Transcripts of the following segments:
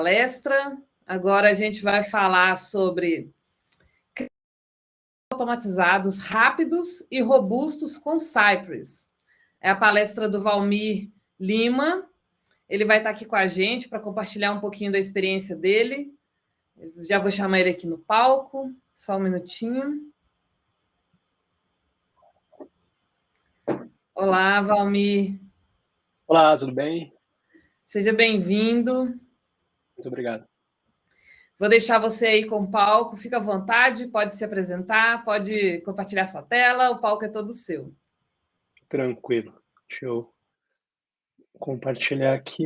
Palestra. Agora a gente vai falar sobre automatizados rápidos e robustos com Cypress. É a palestra do Valmir Lima. Ele vai estar aqui com a gente para compartilhar um pouquinho da experiência dele. Já vou chamar ele aqui no palco. Só um minutinho. Olá, Valmir. Olá, tudo bem? Seja bem-vindo. Muito obrigado. Vou deixar você aí com o palco. Fica à vontade, pode se apresentar, pode compartilhar sua tela. O palco é todo seu. Tranquilo. Deixa eu compartilhar aqui.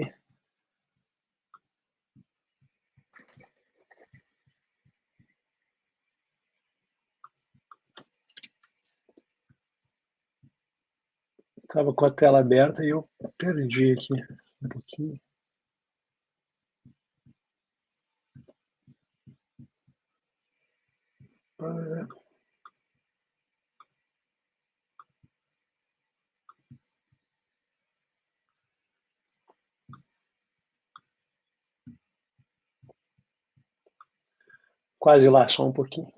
Estava com a tela aberta e eu perdi aqui um pouquinho. Quase lá, só um pouquinho.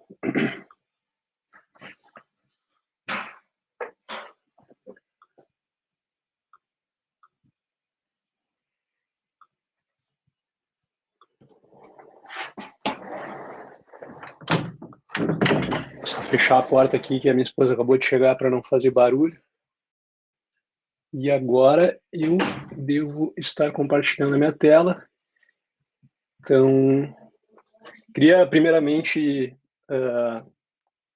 Só fechar a porta aqui que a minha esposa acabou de chegar para não fazer barulho. E agora eu devo estar compartilhando a minha tela. Então, queria primeiramente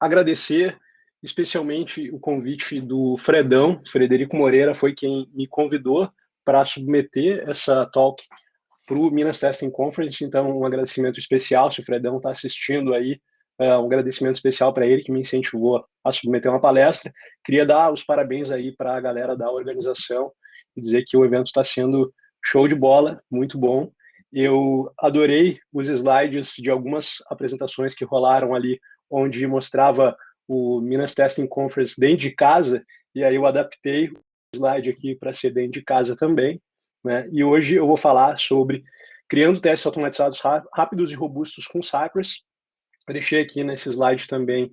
agradecer especialmente o convite do Fredão. Frederico Moreira foi quem me convidou para submeter essa talk para o Minas Testing Conference, então um agradecimento especial. Se o Fredão está assistindo aí, um agradecimento especial para ele que me incentivou a submeter uma palestra. Queria dar os parabéns aí para a galera da organização e dizer que o evento está sendo show de bola, muito bom. Eu adorei os slides de algumas apresentações que rolaram ali, onde mostrava o Minas Testing Conference dentro de casa, e aí eu adaptei o slide aqui para ser dentro de casa também, né? E hoje eu vou falar sobre criando testes automatizados rápidos e robustos com Cypress. Eu deixei aqui nesse slide também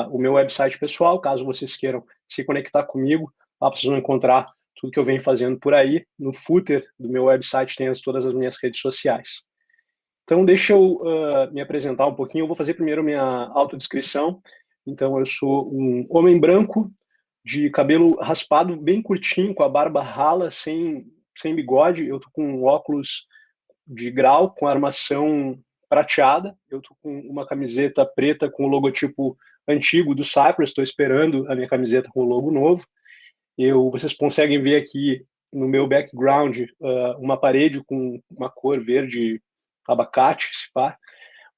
o meu website pessoal, caso vocês queiram se conectar comigo, lá vocês vão encontrar tudo que eu venho fazendo por aí. No footer do meu website tem todas as minhas redes sociais. Então, deixa eu me apresentar um pouquinho. Eu vou fazer primeiro minha autodescrição. Então, eu sou um homem branco, de cabelo raspado, bem curtinho, com a barba rala, sem bigode. Eu tô com um óculos de grau, com armação prateada. Eu tô com uma camiseta preta com o logotipo antigo do Cypress. Estou esperando a minha camiseta com o logo novo. Vocês conseguem ver aqui no meu background uma parede com uma cor verde abacate,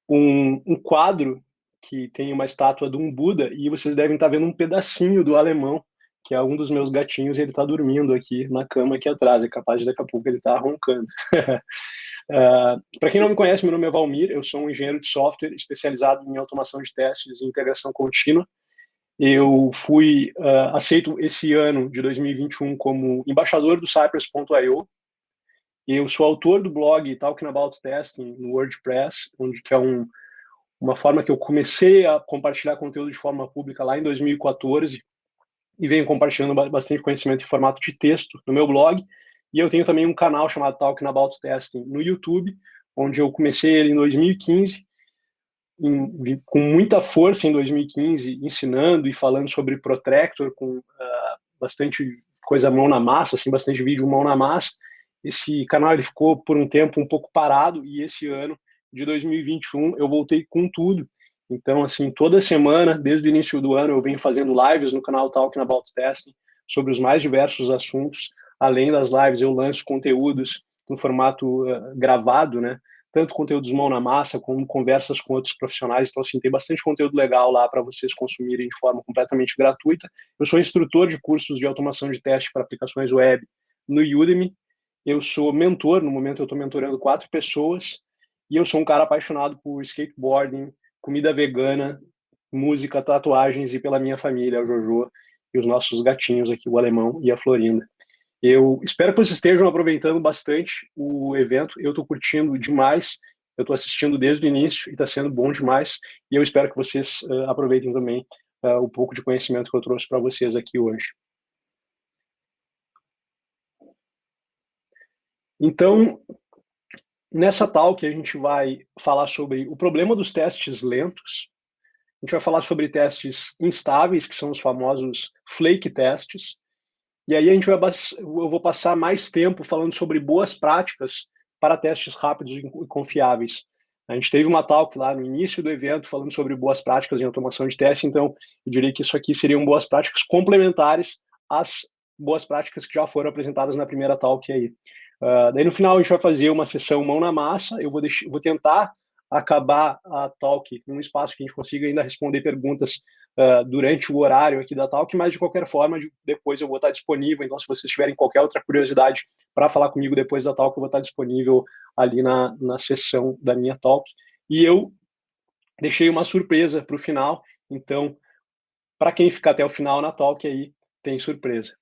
um quadro que tem uma estátua de um Buda, e vocês devem estar vendo um pedacinho do alemão, que é um dos meus gatinhos, e ele está dormindo aqui na cama aqui atrás, é capaz de daqui a pouco ele estar roncando. Para quem não me conhece, meu nome é Valmir, eu sou um engenheiro de software especializado em automação de testes e integração contínua. Eu fui aceito esse ano de 2021 como embaixador do Cypress.io. Eu sou autor do blog Talking About Testing no WordPress, que é uma forma que eu comecei a compartilhar conteúdo de forma pública lá em 2014 e venho compartilhando bastante conhecimento em formato de texto no meu blog. E eu tenho também um canal chamado Talking About Testing no YouTube, onde eu comecei ele em 2015, com muita força em 2015, ensinando e falando sobre Protractor, com bastante coisa mão na massa, assim, bastante vídeo mão na massa. Esse canal ele ficou por um tempo um pouco parado, e esse ano de 2021 eu voltei com tudo. Então, assim, toda semana, desde o início do ano, eu venho fazendo lives no canal Talking About Testing sobre os mais diversos assuntos. Além das lives, eu lanço conteúdos no formato gravado, né? Tanto conteúdos mão na massa, como conversas com outros profissionais. Então, assim, tem bastante conteúdo legal lá para vocês consumirem de forma completamente gratuita. Eu sou instrutor de cursos de automação de teste para aplicações web no Udemy. Eu sou mentor, no momento eu estou mentorando 4 pessoas, e eu sou um cara apaixonado por skateboarding, comida vegana, música, tatuagens, e pela minha família, a Jojo, e os nossos gatinhos aqui, o Alemão e a Florinda. Eu espero que vocês estejam aproveitando bastante o evento. Eu estou curtindo demais. Eu estou assistindo desde o início e está sendo bom demais. E eu espero que vocês aproveitem também o pouco de conhecimento que eu trouxe para vocês aqui hoje. Então, nessa talk, a gente vai falar sobre o problema dos testes lentos. A gente vai falar sobre testes instáveis, que são os famosos flake tests. E aí eu vou passar mais tempo falando sobre boas práticas para testes rápidos e confiáveis. A gente teve uma talk lá no início do evento falando sobre boas práticas em automação de teste, então eu diria que isso aqui seriam boas práticas complementares às boas práticas que já foram apresentadas na primeira talk aí. Daí no final a gente vai fazer uma sessão mão na massa, eu vou tentar acabar a talk num espaço que a gente consiga ainda responder perguntas durante o horário aqui da talk, mas de qualquer forma, depois eu vou estar disponível, então se vocês tiverem qualquer outra curiosidade para falar comigo depois da talk, eu vou estar disponível ali na sessão da minha talk. E eu deixei uma surpresa para o final, então, para quem ficar até o final na talk aí, tem surpresa.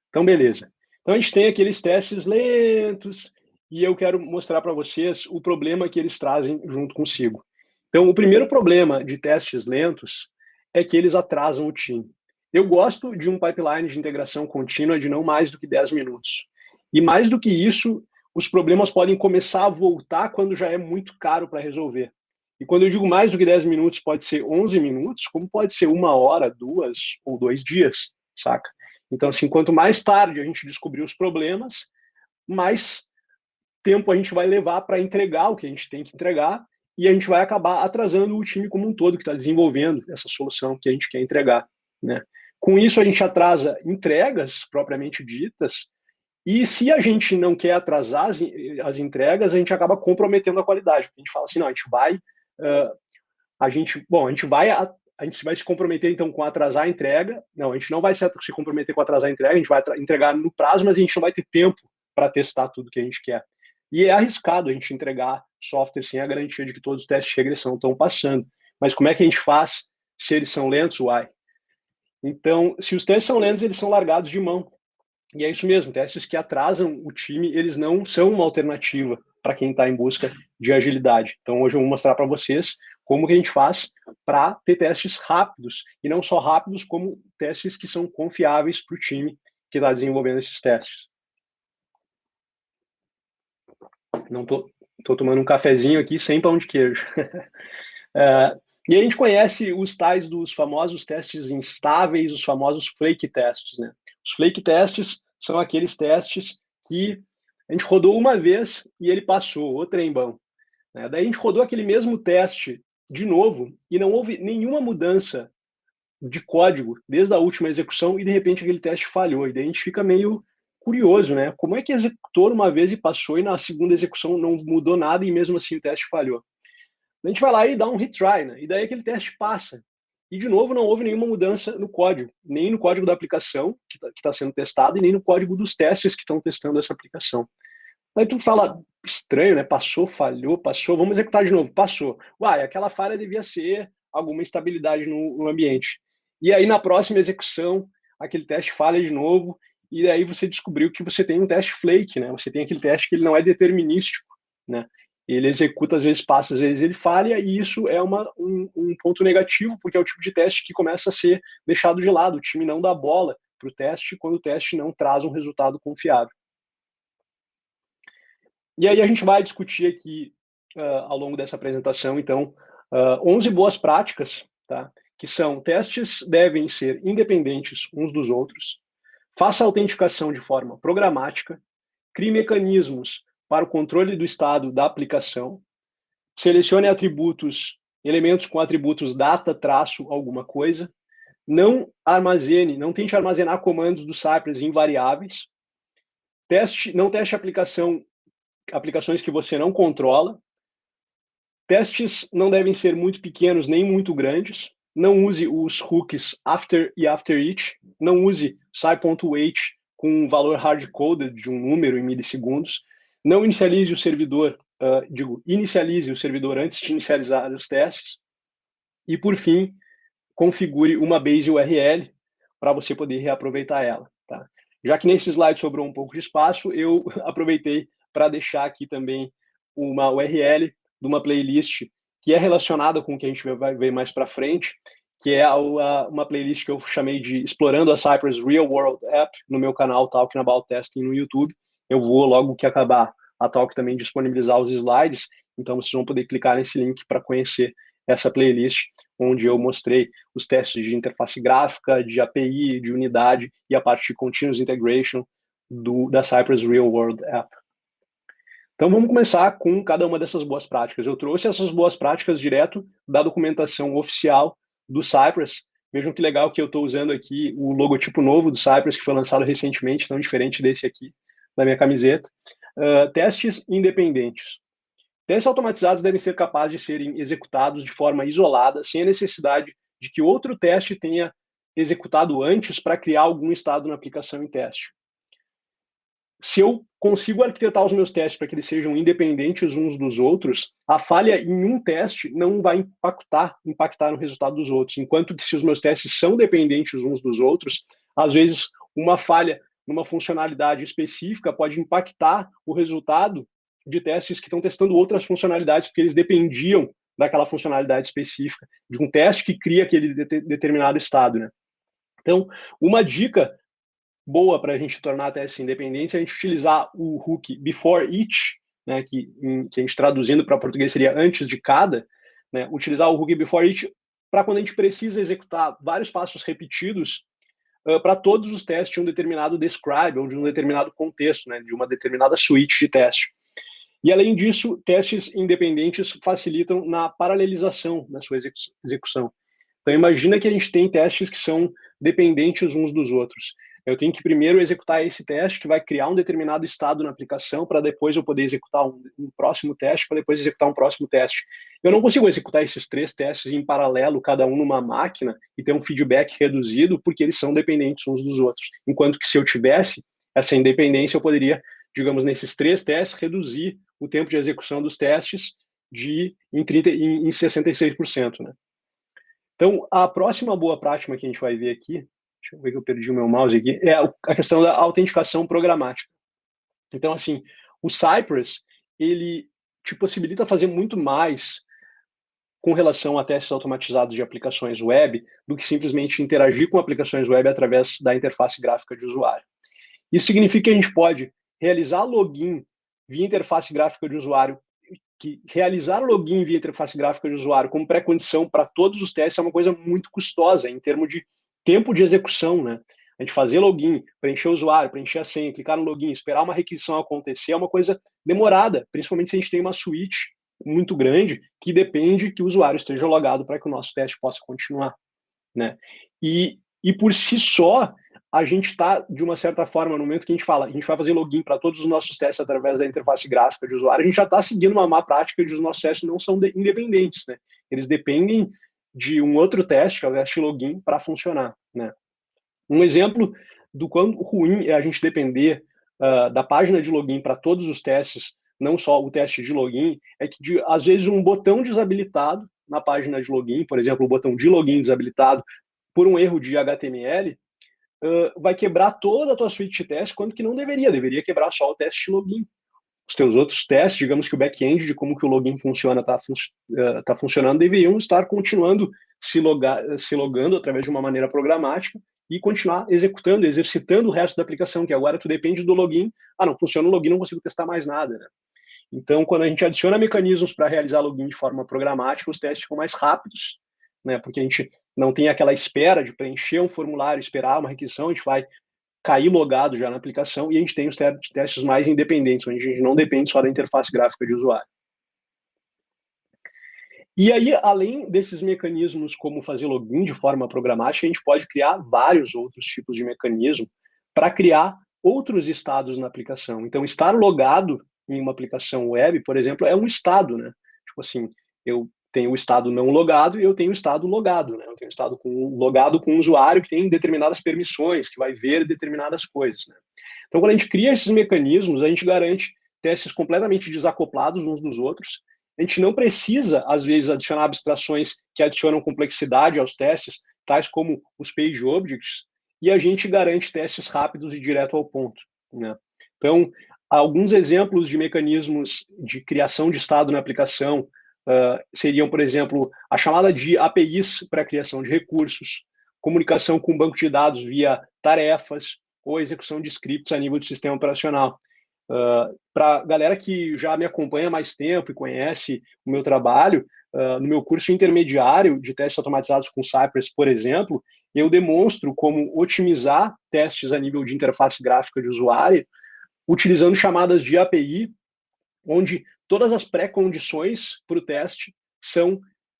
Então, beleza. Então, a gente tem aqueles testes lentos, e eu quero mostrar para vocês o problema que eles trazem junto consigo. Então, o primeiro problema de testes lentos é que eles atrasam o time. Eu gosto de um pipeline de integração contínua de não mais do que 10 minutos. E mais do que isso, os problemas podem começar a voltar quando já é muito caro para resolver. E quando eu digo mais do que 10 minutos, pode ser 11 minutos, como pode ser 1 hora, 2 ou 2 dias, saca? Então, assim, quanto mais tarde a gente descobrir os problemas, mais tempo a gente vai levar para entregar o que a gente tem que entregar e a gente vai acabar atrasando o time como um todo que está desenvolvendo essa solução que a gente quer entregar, né? Com isso, a gente atrasa entregas propriamente ditas e se a gente não quer atrasar as entregas, a gente acaba comprometendo a qualidade. A gente fala assim, não, a gente vai se comprometer então com atrasar a entrega. Não, a gente não vai se comprometer com atrasar a entrega, a gente vai entregar no prazo, mas a gente não vai ter tempo para testar tudo que a gente quer. E é arriscado a gente entregar software sem a garantia de que todos os testes de regressão estão passando. Mas como é que a gente faz se eles são lentos? Uai. Então, se os testes são lentos, eles são largados de mão. E é isso mesmo, testes que atrasam o time, eles não são uma alternativa para quem está em busca de agilidade. Então, hoje eu vou mostrar para vocês como que a gente faz para ter testes rápidos, e não só rápidos, como testes que são confiáveis para o time que está desenvolvendo esses testes. Não tô tomando um cafezinho aqui sem pão de queijo. E a gente conhece os tais dos famosos testes instáveis, os famosos flake tests, né? Os flake tests são aqueles testes que a gente rodou uma vez e ele passou, o trem bom, né? Daí a gente rodou aquele mesmo teste de novo e não houve nenhuma mudança de código desde a última execução e de repente aquele teste falhou. E daí a gente fica meio curioso, né? Como é que executou uma vez e passou e na segunda execução não mudou nada e mesmo assim o teste falhou? A gente vai lá e dá um retry, né? E daí aquele teste passa. E, de novo, não houve nenhuma mudança no código, nem no código da aplicação que está sendo testado e nem no código dos testes que estão testando essa aplicação. Aí tu fala, estranho, né? Passou, falhou, passou, vamos executar de novo, passou. Uai, aquela falha devia ser alguma instabilidade no ambiente. E aí, na próxima execução, aquele teste falha de novo, e aí você descobriu que você tem um teste flake, né? Você tem aquele teste que ele não é determinístico, né? Ele executa, às vezes passa, às vezes ele falha, e isso é um ponto negativo, porque é o tipo de teste que começa a ser deixado de lado. O time não dá bola para o teste quando o teste não traz um resultado confiável. E aí a gente vai discutir aqui, ao longo dessa apresentação, então, 11 boas práticas, tá? Que são: testes devem ser independentes uns dos outros, faça a autenticação de forma programática, crie mecanismos para o controle do estado da aplicação, selecione elementos com atributos data, traço, alguma coisa, não tente armazenar comandos do Cypress em variáveis, não teste aplicações que você não controla, testes não devem ser muito pequenos nem muito grandes, não use os hooks after e after each, não use sci.wait com um valor hard-coded de um número em milissegundos, não inicialize o servidor, inicialize o servidor antes de inicializar os testes. E, por fim, configure uma base URL para você poder reaproveitar ela. Tá? Já que nesse slide sobrou um pouco de espaço, eu aproveitei para deixar aqui também uma URL de uma playlist que é relacionada com o que a gente vai ver mais para frente, que é uma playlist que eu chamei de Explorando a Cypress Real World App, no meu canal Talking About Testing no YouTube. Eu vou, logo que acabar a talk, também disponibilizar os slides, então vocês vão poder clicar nesse link para conhecer essa playlist, onde eu mostrei os testes de interface gráfica, de API, de unidade e a parte de Continuous Integration da Cypress Real World App. Então vamos começar com cada uma dessas boas práticas. Eu trouxe essas boas práticas direto da documentação oficial do Cypress. Vejam que legal que eu estou usando aqui o logotipo novo do Cypress, que foi lançado recentemente, tão diferente desse aqui da minha camiseta. Testes independentes. Testes automatizados devem ser capazes de serem executados de forma isolada, sem a necessidade de que outro teste tenha executado antes para criar algum estado na aplicação em teste. Se eu consigo arquitetar os meus testes para que eles sejam independentes uns dos outros, a falha em um teste não vai impactar no resultado dos outros. Enquanto que se os meus testes são dependentes uns dos outros, às vezes uma falha numa funcionalidade específica pode impactar o resultado de testes que estão testando outras funcionalidades, porque eles dependiam daquela funcionalidade específica, de um teste que cria aquele determinado estado, né? Então, uma dica boa para a gente tornar testes independentes é a gente utilizar o hook before each, né, que a gente traduzindo para português seria antes de cada, né, utilizar o hook before each para quando a gente precisa executar vários passos repetidos para todos os testes de um determinado describe ou de um determinado contexto, né, de uma determinada suite de teste. E, além disso, testes independentes facilitam na paralelização da sua execução. Então, imagina que a gente tem testes que são dependentes uns dos outros. Eu tenho que primeiro executar esse teste, que vai criar um determinado estado na aplicação, para depois eu poder executar um próximo teste, para depois executar um próximo teste. Eu não consigo executar esses 3 testes em paralelo, cada um numa máquina, e ter um feedback reduzido, porque eles são dependentes uns dos outros. Enquanto que se eu tivesse essa independência, eu poderia, digamos, nesses 3 testes, reduzir o tempo de execução dos testes em 66%. Né? Então, a próxima boa prática que a gente vai ver aqui, deixa eu ver que eu perdi o meu mouse aqui, é a questão da autenticação programática. Então, assim, o Cypress, ele te possibilita fazer muito mais com relação a testes automatizados de aplicações web do que simplesmente interagir com aplicações web através da interface gráfica de usuário. Isso significa que a gente pode realizar login via interface gráfica de usuário, que realizar login via interface gráfica de usuário como pré-condição para todos os testes é uma coisa muito custosa em termos de tempo de execução, né? A gente fazer login, preencher o usuário, preencher a senha, clicar no login, esperar uma requisição acontecer é uma coisa demorada, principalmente se a gente tem uma suite muito grande que depende que o usuário esteja logado para que o nosso teste possa continuar, né? E por si só, a gente está, de uma certa forma, no momento que a gente fala, a gente vai fazer login para todos os nossos testes através da interface gráfica de usuário, a gente já está seguindo uma má prática de os nossos testes não são independentes, né? Eles dependem de um outro teste, que é o teste login, para funcionar, né? Um exemplo do quão ruim é a gente depender da página de login para todos os testes, não só o teste de login, é que, às vezes, um botão desabilitado na página de login, por exemplo, o botão de login desabilitado, por um erro de HTML, vai quebrar toda a tua suite de teste, quando que não deveria quebrar só o teste de login. Os teus outros testes, digamos que o back-end de como que o login funciona tá funcionando, deveriam estar continuando se logando através de uma maneira programática e continuar executando, exercitando o resto da aplicação, que agora tu depende do login. Não funciona o login, não consigo testar mais nada, né? Então, quando a gente adiciona mecanismos para realizar login de forma programática, os testes ficam mais rápidos, né? Porque a gente não tem aquela espera de preencher um formulário, esperar uma requisição, a gente vai cair logado já na aplicação e a gente tem os testes mais independentes, onde a gente não depende só da interface gráfica de usuário. E aí, além desses mecanismos como fazer login de forma programática, a gente pode criar vários outros tipos de mecanismo para criar outros estados na aplicação. Então, estar logado em uma aplicação web, por exemplo, é um estado, né? Tipo assim, eu tenho o estado não logado e eu tenho o estado logado, né? Eu tenho o estado logado com um usuário que tem determinadas permissões, que vai ver determinadas coisas, né? Então, quando a gente cria esses mecanismos, a gente garante testes completamente desacoplados uns dos outros. A gente não precisa, às vezes, adicionar abstrações que adicionam complexidade aos testes, tais como os page objects, e a gente garante testes rápidos e direto ao ponto, né? Então, alguns exemplos de mecanismos de criação de estado na aplicação seriam, por exemplo, a chamada de APIs para a criação de recursos, comunicação com o banco de dados via tarefas ou execução de scripts a nível de sistema operacional. Para a galera que já me acompanha há mais tempo e conhece o meu trabalho, no meu curso intermediário de testes automatizados com Cypress, por exemplo, eu demonstro como otimizar testes a nível de interface gráfica de usuário, utilizando chamadas de API, onde todas as pré-condições para o teste são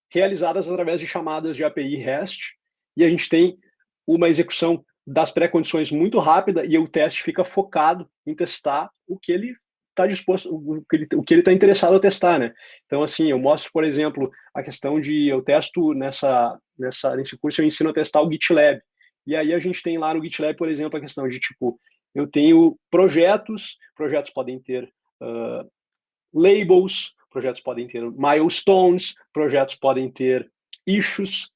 realizadas através de chamadas de API REST, e a gente tem uma execução das pré-condições muito rápida e o teste fica focado em testar o que ele está disposto, o que ele está interessado a testar, né? Então, assim, eu mostro, por exemplo, a questão de eu testo nesse curso, eu ensino a testar o GitLab. E aí a gente tem lá no GitLab, por exemplo, a questão de, tipo, eu tenho projetos podem ter labels, projetos podem ter milestones, projetos podem ter issues,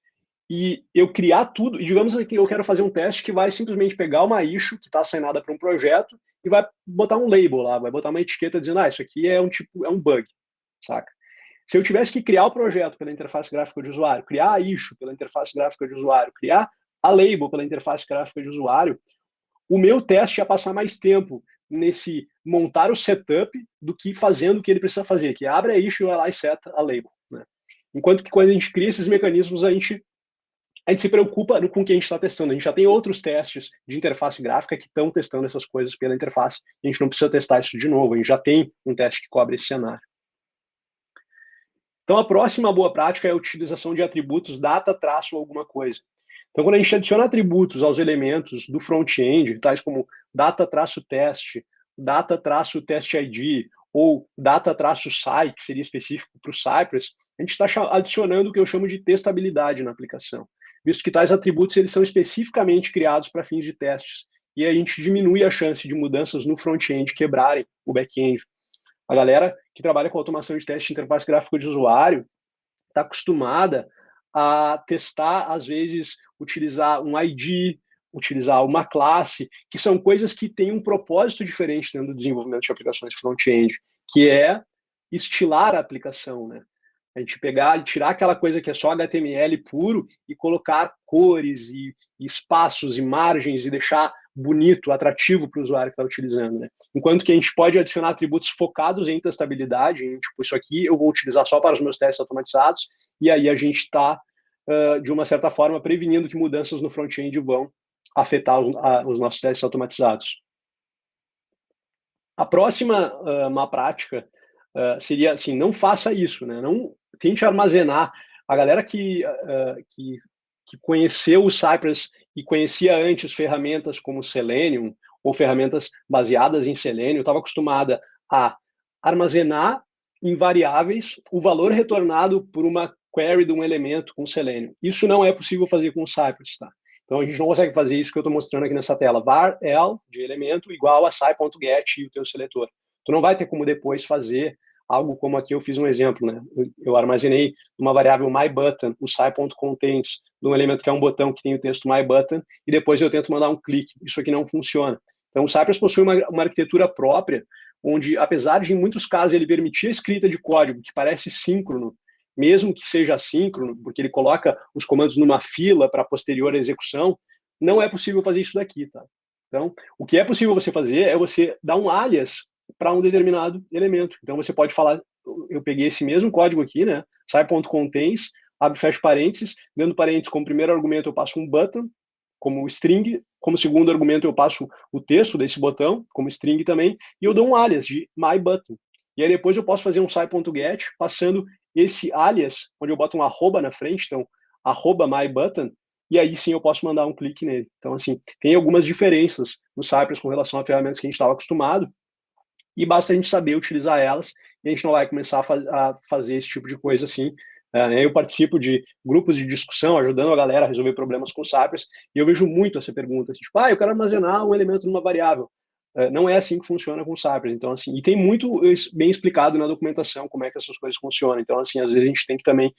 e eu criar tudo, e digamos que eu quero fazer um teste que vai simplesmente pegar uma issue que está assinada para um projeto e vai botar um label lá, vai botar uma etiqueta dizendo, isso aqui é um bug, saca? Se eu tivesse que criar o projeto pela interface gráfica de usuário, criar a issue pela interface gráfica de usuário, criar a label pela interface gráfica de usuário, o meu teste ia passar mais tempo nesse montar o setup do que fazendo o que ele precisa fazer, que abre a issue e vai lá e seta a label, né? Enquanto que quando a gente cria esses mecanismos, a gente se preocupa com o que a gente está testando. A gente já tem outros testes de interface gráfica que estão testando essas coisas pela interface. A gente não precisa testar isso de novo. A gente já tem um teste que cobre esse cenário. Então, a próxima boa prática é a utilização de atributos data traço alguma coisa. Então, quando a gente adiciona atributos aos elementos do front-end, tais como data traço teste, data traço test ID, ou data traço sci, que seria específico para o Cypress, a gente está adicionando o que eu chamo de testabilidade na aplicação, visto que tais atributos eles são especificamente criados para fins de testes, e a gente diminui a chance de mudanças no front-end quebrarem o back-end. A galera que trabalha com automação de teste de interface gráfica de usuário está acostumada a testar, às vezes, utilizar um ID, utilizar uma classe, que são coisas que têm um propósito diferente dentro do desenvolvimento de aplicações front-end, que é estilar a aplicação, né? A gente pegar e tirar aquela coisa que é só HTML puro e colocar cores e espaços e margens e deixar bonito, atrativo para o usuário que está utilizando, né? Enquanto que a gente pode adicionar atributos focados em testabilidade, tipo, isso aqui eu vou utilizar só para os meus testes automatizados, e aí a gente está, de uma certa forma, prevenindo que mudanças no front-end vão afetar os nossos testes automatizados. A próxima má prática seria assim, não faça isso, né? Não tente armazenar. A galera que conheceu o Cypress e conhecia antes ferramentas como Selenium ou ferramentas baseadas em Selenium, estava acostumada a armazenar em variáveis o valor retornado por uma query de um elemento com Selenium. Isso não é possível fazer com o Cypress, tá? Então, a gente não consegue fazer isso que eu estou mostrando aqui nessa tela. var L de elemento igual a sci.get e o teu seletor. Tu não vai ter como depois fazer algo como aqui eu fiz um exemplo, né? Eu armazenei uma variável myButton, o sci.contains, de um elemento que é um botão que tem o texto myButton, e depois eu tento mandar um clique. Isso aqui não funciona. Então, o Cypress possui uma arquitetura própria, onde, apesar de, em muitos casos, ele permitir a escrita de código que parece síncrono, mesmo que seja assíncrono, porque ele coloca os comandos numa fila para posterior execução, não é possível fazer isso daqui, tá? Então, o que é possível você fazer é você dar um alias para um determinado elemento. Então, você pode falar, eu peguei esse mesmo código aqui, né? Sci.contains, abre e fecha parênteses, dentro do parênteses, como primeiro argumento, eu passo um button, como string, como segundo argumento, eu passo o texto desse botão, como string também, e eu dou um alias de myButton. E aí depois eu posso fazer um sci.get, passando esse alias, onde eu boto um arroba na frente, então, arroba myButton, e aí sim eu posso mandar um clique nele. Então, assim, tem algumas diferenças no Cypress com relação a ferramentas que a gente estava acostumado, e basta a gente saber utilizar elas, e a gente não vai começar a fazer esse tipo de coisa assim. Eu participo de grupos de discussão, ajudando a galera a resolver problemas com Cypress, e eu vejo muito essa pergunta, assim, tipo, eu quero armazenar um elemento numa variável. Não é assim que funciona com Cypress. Então, assim, e tem muito bem explicado na documentação como é que essas coisas funcionam. Então, assim, às vezes a gente tem que também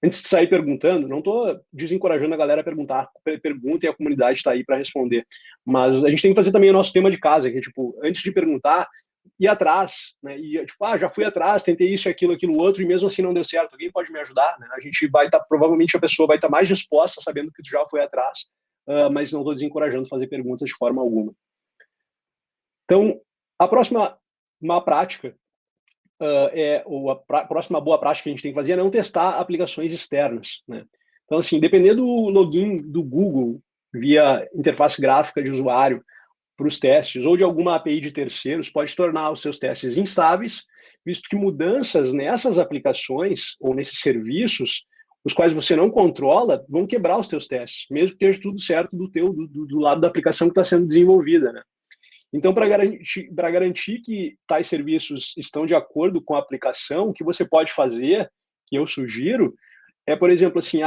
antes de sair perguntando, não estou desencorajando a galera a perguntar, perguntem, a comunidade está aí para responder, mas a gente tem que fazer também o nosso tema de casa, que é, tipo, antes de perguntar, ir atrás, né, e tipo, já fui atrás, tentei isso, aquilo outro, e mesmo assim não deu certo, alguém pode me ajudar, né? A gente vai estar, provavelmente a pessoa vai estar mais disposta, sabendo que tu já foi atrás, mas não estou desencorajando a fazer perguntas de forma alguma. Então, a próxima má prática, a próxima boa prática que a gente tem que fazer é não testar aplicações externas, né? Então, assim, dependendo do login do Google via interface gráfica de usuário para os testes ou de alguma API de terceiros, pode tornar os seus testes instáveis, visto que mudanças nessas aplicações ou nesses serviços, os quais você não controla, vão quebrar os teus testes, mesmo que esteja tudo certo do lado da aplicação que está sendo desenvolvida, né? Então, para garantir que tais serviços estão de acordo com a aplicação, o que você pode fazer, que eu sugiro, é, por exemplo, assim,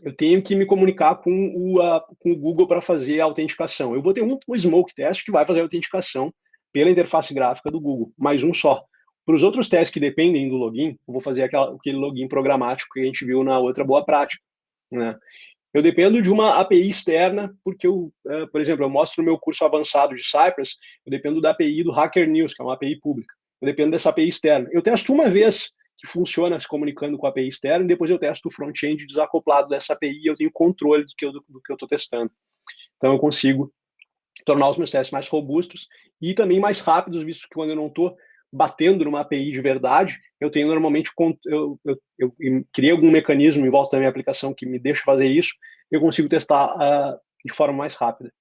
eu tenho que me comunicar com o Google para fazer a autenticação. Eu vou ter um smoke test que vai fazer a autenticação pela interface gráfica do Google, mais um só. Para os outros testes que dependem do login, eu vou fazer aquele login programático que a gente viu na outra boa prática, né? Eu dependo de uma API externa, porque por exemplo, eu mostro no meu curso avançado de Cypress, eu dependo da API do Hacker News, que é uma API pública. Eu dependo dessa API externa. Eu testo uma vez que funciona se comunicando com a API externa, e depois eu testo o front-end desacoplado dessa API e eu tenho controle do que eu estou testando. Então, eu consigo tornar os meus testes mais robustos e também mais rápidos, visto que quando eu não estou batendo numa API de verdade, eu tenho normalmente, eu criei algum mecanismo em volta da minha aplicação que me deixa fazer isso, eu consigo testar de forma mais rápida.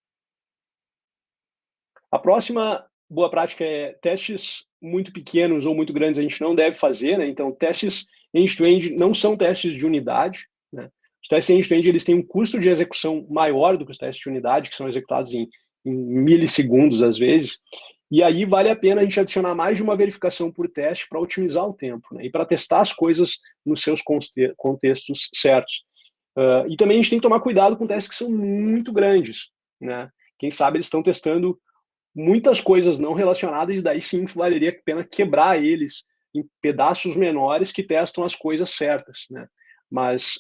A próxima boa prática é testes muito pequenos ou muito grandes a gente não deve fazer, né? Então, testes end-to-end não são testes de unidade, né? Os testes end-to-end eles têm um custo de execução maior do que os testes de unidade, que são executados em milissegundos às vezes, e aí vale a pena a gente adicionar mais de uma verificação por teste para otimizar o tempo, né? E para testar as coisas nos seus contextos certos. E também a gente tem que tomar cuidado com testes que são muito grandes, né? Quem sabe eles estão testando muitas coisas não relacionadas e daí sim valeria a pena quebrar eles em pedaços menores que testam as coisas certas, né? Mas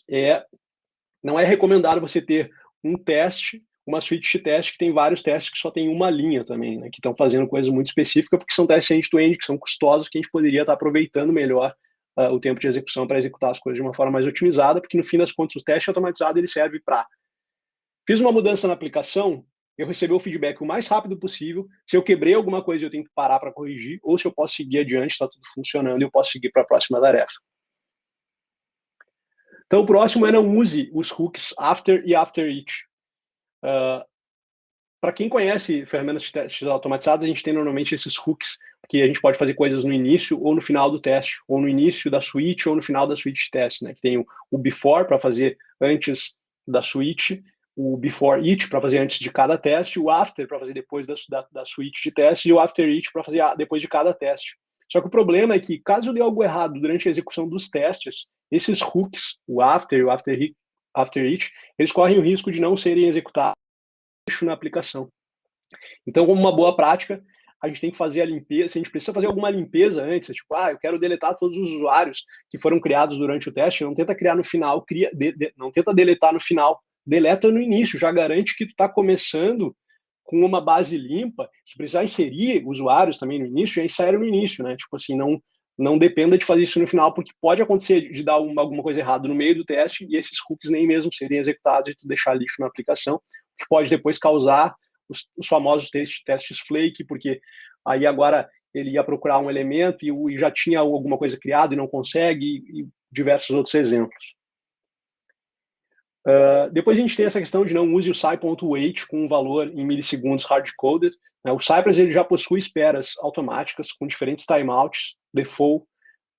não é recomendado você ter um teste, uma suite de teste que tem vários testes que só tem uma linha também, né? Que estão fazendo coisas muito específicas, porque são testes end-to-end, que são custosos, que a gente poderia estar aproveitando melhor o tempo de execução para executar as coisas de uma forma mais otimizada, porque no fim das contas o teste automatizado ele serve para fiz uma mudança na aplicação, eu recebi o feedback o mais rápido possível. Se eu quebrei alguma coisa, eu tenho que parar para corrigir, ou se eu posso seguir adiante, está tudo funcionando e eu posso seguir para a próxima tarefa. Então, o próximo é não use os hooks after e after each. Para quem conhece ferramentas de testes automatizadas, a gente tem normalmente esses hooks, que a gente pode fazer coisas no início ou no final do teste, ou no início da suite ou no final da suite de teste, né? Que tem o before para fazer antes da suite, o before each para fazer antes de cada teste, o after para fazer depois da suite de teste e o after each para fazer depois de cada teste. Só que o problema é que, caso dê algo errado durante a execução dos testes, esses hooks, o after e o after each, eles correm o risco de não serem executados na aplicação. Então, como uma boa prática, a gente tem que fazer a limpeza, se a gente precisa fazer alguma limpeza antes, tipo, eu quero deletar todos os usuários que foram criados durante o teste, não tenta criar no final, não tenta deletar no final, deleta no início, já garante que tu está começando com uma base limpa. Se precisar inserir usuários também no início, já insere no início, né? Tipo assim, não dependa de fazer isso no final, porque pode acontecer de dar alguma coisa errada no meio do teste e esses cookies nem mesmo serem executados e tu deixar lixo na aplicação, que pode depois causar os famosos testes flake, porque aí agora ele ia procurar um elemento e já tinha alguma coisa criada e não consegue, e diversos outros exemplos. Depois a gente tem essa questão de não use o Cy.wait com um valor em milissegundos hard-coded. O Cypress ele já possui esperas automáticas com diferentes timeouts, default,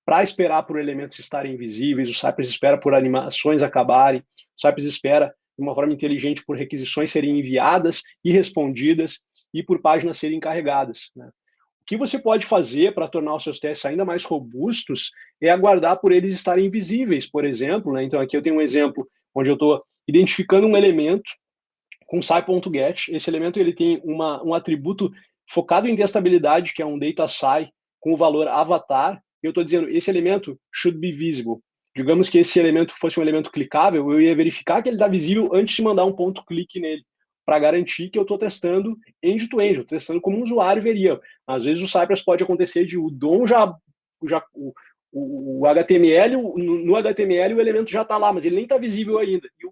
para esperar por elementos estarem visíveis. O Cypress espera por animações acabarem. O Cypress espera de uma forma inteligente por requisições serem enviadas e respondidas e por páginas serem carregadas, né? O que você pode fazer para tornar os seus testes ainda mais robustos é aguardar por eles estarem visíveis, por exemplo, né? Então aqui eu tenho um exemplo onde eu estou identificando um elemento com Cy.get. Esse elemento ele tem um atributo focado em testabilidade, que é um data Cy com o valor avatar. Eu estou dizendo, esse elemento should be visible. digamos que esse elemento fosse um elemento clicável, eu ia verificar que ele está visível antes de mandar um ponto clique nele, para garantir que eu estou testando end-to-end, eu estou testando como um usuário veria. Às vezes o Cypress pode acontecer de o DOM o HTML, no HTML o elemento já está lá, mas ele nem está visível ainda. E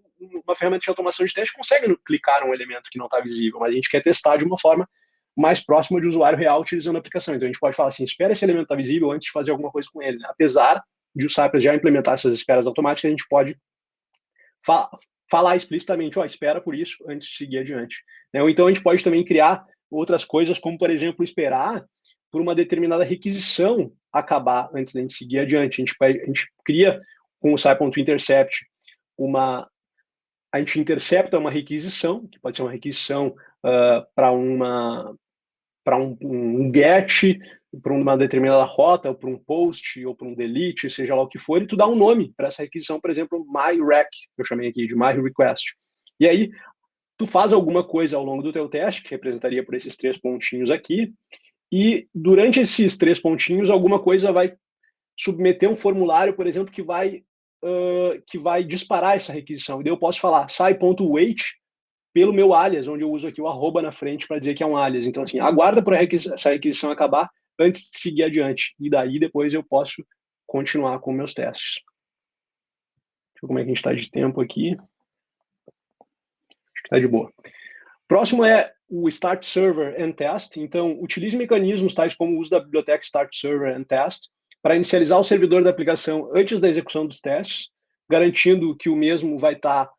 uma ferramenta de automação de teste consegue clicar num elemento que não está visível, mas a gente quer testar de uma forma mais próxima de usuário real utilizando a aplicação. Então a gente pode falar assim, espera esse elemento estar visível antes de fazer alguma coisa com ele. Né? Apesar de o Cypress já implementar essas esperas automáticas, a gente pode falar explicitamente, espera por isso antes de seguir adiante. Né? Ou então a gente pode também criar outras coisas, como por exemplo, esperar por uma determinada requisição acabar antes da gente seguir adiante. A gente cria com o Sci.intercept a gente intercepta uma requisição, que pode ser uma requisição para um get, para uma determinada rota, ou para um post, ou para um delete, seja lá o que for, e tu dá um nome para essa requisição, por exemplo, myRec, que eu chamei aqui de myRequest. E aí, tu faz alguma coisa ao longo do teu teste, que representaria por esses 3 pontinhos aqui, e durante esses 3 pontinhos, alguma coisa vai submeter um formulário, por exemplo, que vai disparar essa requisição. E daí eu posso falar sai.wait pelo meu alias, onde eu uso aqui o arroba na frente para dizer que é um alias. Então, assim, aguarda para essa requisição acabar antes de seguir adiante. E daí, depois, eu posso continuar com meus testes. Deixa eu ver como é que a gente está de tempo aqui. Acho que está de boa. Próximo é o Start Server and Test. Então, utilize mecanismos tais como o uso da biblioteca Start Server and Test para inicializar o servidor da aplicação antes da execução dos testes, garantindo que o mesmo vai estar,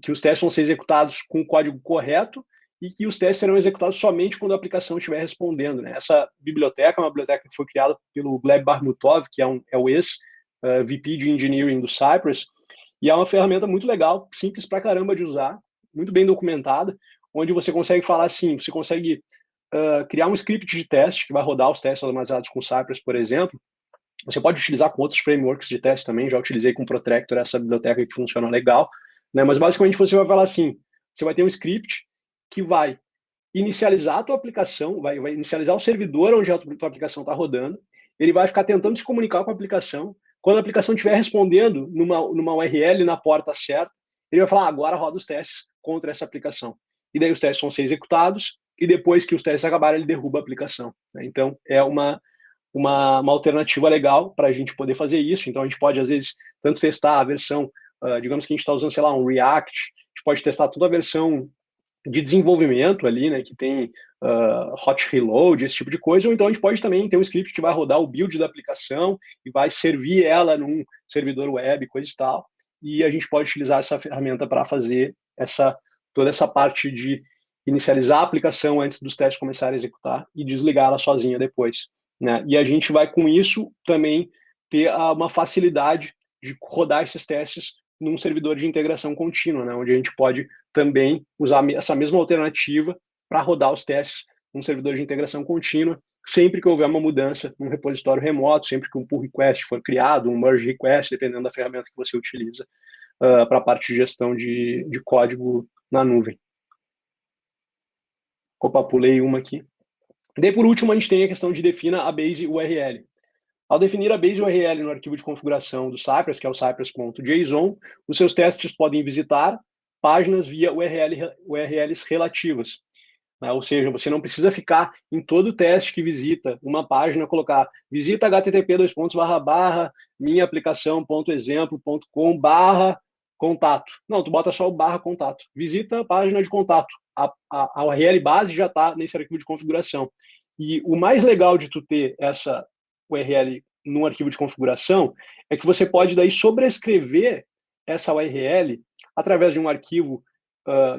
que os testes vão ser executados com o código correto e que os testes serão executados somente quando a aplicação estiver respondendo. Né? Essa biblioteca é uma biblioteca que foi criada pelo Gleb Barmutov, que é o ex-VP de Engineering do Cypress, e é uma ferramenta muito legal, simples pra caramba de usar, muito bem documentada, onde você consegue falar assim, você consegue criar um script de teste que vai rodar os testes automatizados com Cypress, por exemplo. Você pode utilizar com outros frameworks de teste também, já utilizei com Protractor essa biblioteca que funciona legal, né? Mas basicamente você vai falar assim, você vai ter um script que vai inicializar a tua aplicação, vai inicializar o servidor onde a tua aplicação está rodando, ele vai ficar tentando se comunicar com a aplicação, quando a aplicação estiver respondendo numa URL na porta certa, ele vai falar, agora roda os testes contra essa aplicação. E daí os testes vão ser executados, e depois que os testes acabarem, ele derruba a aplicação. Né? Então, é uma alternativa legal para a gente poder fazer isso. Então, a gente pode, às vezes, tanto testar a versão, digamos que a gente está usando, sei lá, um React, a gente pode testar toda a versão de desenvolvimento ali, né, que tem hot reload, esse tipo de coisa, ou então a gente pode também ter um script que vai rodar o build da aplicação e vai servir ela num servidor web, coisa e tal, e a gente pode utilizar essa ferramenta para fazer toda essa parte de inicializar a aplicação antes dos testes começarem a executar e desligar ela sozinha depois. Né? E a gente vai, com isso, também ter uma facilidade de rodar esses testes num servidor de integração contínua, né? Onde a gente pode também usar essa mesma alternativa para rodar os testes num servidor de integração contínua, sempre que houver uma mudança num repositório remoto, sempre que um pull request for criado, um merge request, dependendo da ferramenta que você utiliza para a parte de gestão de código na nuvem. Opa, pulei uma aqui. Daí, por último, a gente tem a questão de defina a base URL. Ao definir a base URL no arquivo de configuração do Cypress, que é o cypress.json, os seus testes podem visitar páginas via URLs relativas. Né? Ou seja, você não precisa ficar em todo teste que visita uma página, colocar visita http://minhaaplicação.exemplo.com/contato. Não, tu bota só o /contato. Visita a página de contato. A URL base já está nesse arquivo de configuração. E o mais legal de tu ter essa URL num arquivo de configuração é que você pode daí sobrescrever essa URL através de um arquivo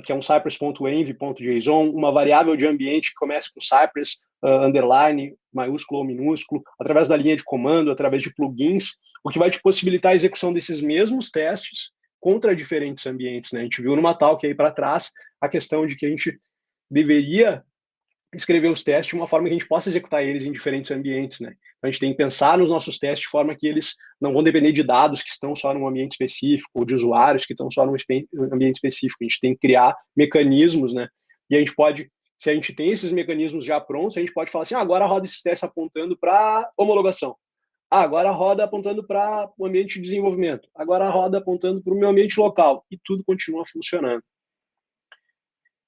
que é um cypress.env.json, uma variável de ambiente que começa com cypress, underline, maiúsculo ou minúsculo, através da linha de comando, através de plugins, o que vai te possibilitar a execução desses mesmos testes contra diferentes ambientes. Né? A gente viu numa talk aí para trás a questão de que a gente deveria escrever os testes de uma forma que a gente possa executar eles em diferentes ambientes, né? Então, a gente tem que pensar nos nossos testes de forma que eles não vão depender de dados que estão só num ambiente específico, ou de usuários que estão só num ambiente específico. A gente tem que criar mecanismos, né? E a gente pode, se a gente tem esses mecanismos já prontos, a gente pode falar assim, agora roda esses testes apontando para homologação. agora roda apontando para o ambiente de desenvolvimento, agora roda apontando para o meu ambiente local, e tudo continua funcionando.